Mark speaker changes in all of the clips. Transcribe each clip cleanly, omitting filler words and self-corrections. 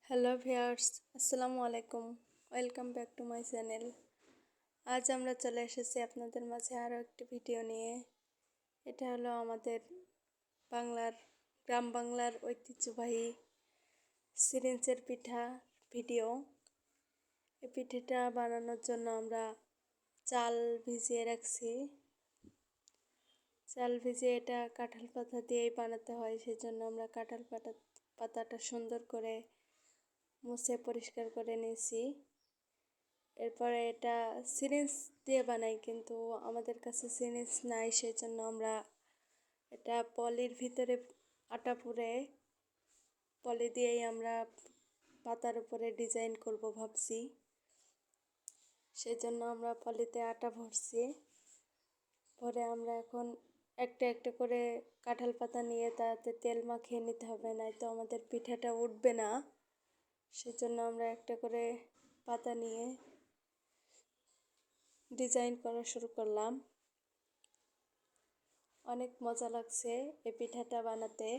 Speaker 1: Hello viewers, আসসালামু আলাইকুম। Welcome back to my channel. আজ আমরা চলে এসেছি আপনাদের মাঝে আরও একটি ভিডিও নিয়ে। এটা হলো আমাদের বাংলার গ্রাম বাংলার ঐতিহ্যবাহী সিরিঞ্চের পিঠা ভিডিও। এই পিঠাটা বানানোর জন্য আমরা চাল ভিজিয়ে রাখছি। চাল ভিজিয়ে এটা কাঁঠাল পাতা দিয়েই বানাতে হয়, সেজন্য আমরা কাঁঠাল পাতাটা সুন্দর করে মুছে পরিষ্কার করে নিয়েছি। এরপরে এটা সিরিঞ্জ দিয়ে বানাই, কিন্তু আমাদের কাছে সিরিঞ্জ নাই, সেই জন্য আমরা এটা পলির ভিতরে আটা পুরে পলি দিয়েই আমরা পাতার উপরে ডিজাইন করব ভাবছি। সেই জন্য আমরা পলিতে আটা ভরছি। পরে আমরা এখন একটা একটা করে কাঁঠাল পাতা নিয়ে তাতে তেল মাখিয়ে নিতে হবে, নয়তো আমাদের পিঠাটা উঠবে না। সেজন্য আমরা একটা করে পাতা নিয়ে ডিজাইন করা শুরু করলাম। অনেক মজা লাগছে এই পিঠাটা বানাতে।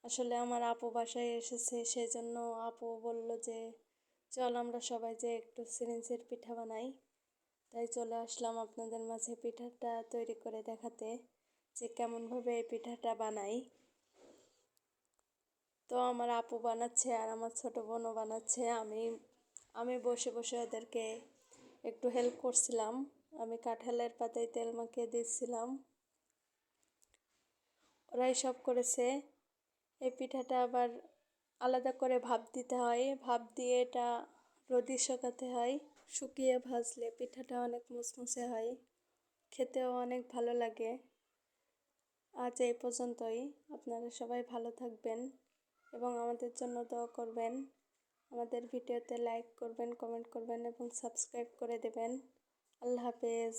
Speaker 1: আসলে আমার আপু বাসায় এসেছে, সেই জন্য আপু বলল যে চল আমরা সবাই যে একটু সিরিঞ্চের পিঠা বানাই। তাই চলে আসলাম আপনাদের মাঝে পিঠাটা তৈরি করে দেখাতে যে কেমনভাবে এই পিঠাটা বানাই। তো আমার আপু বানাচ্ছে আর আমার ছোট বোনও বানাচ্ছে। আমি বসে বসে ওদেরকে একটু হেল্প করছিলাম। আমি কাঁঠালের পাতায় তেল মাখিয়ে দিচ্ছিলাম, ওরাই সব করেছে। এই পিঠাটা আবার আলাদা করে ভাপ দিতে হয়, ভাপ দিয়ে এটা রোদে শুকাতে হয়। শুকিয়ে ভাজলে পিঠাটা অনেক মুচমুচে হয়, খেতেও অনেক ভালো লাগে। আজ এই পর্যন্তই। আপনারা সবাই ভালো থাকবেন এবং আমাদের জন্য দোয়া করবেন। আমাদের ভিডিওতে লাইক করবেন, কমেন্ট করবেন এবং সাবস্ক্রাইব করে দেবেন। আল্লাহ হাফেজ।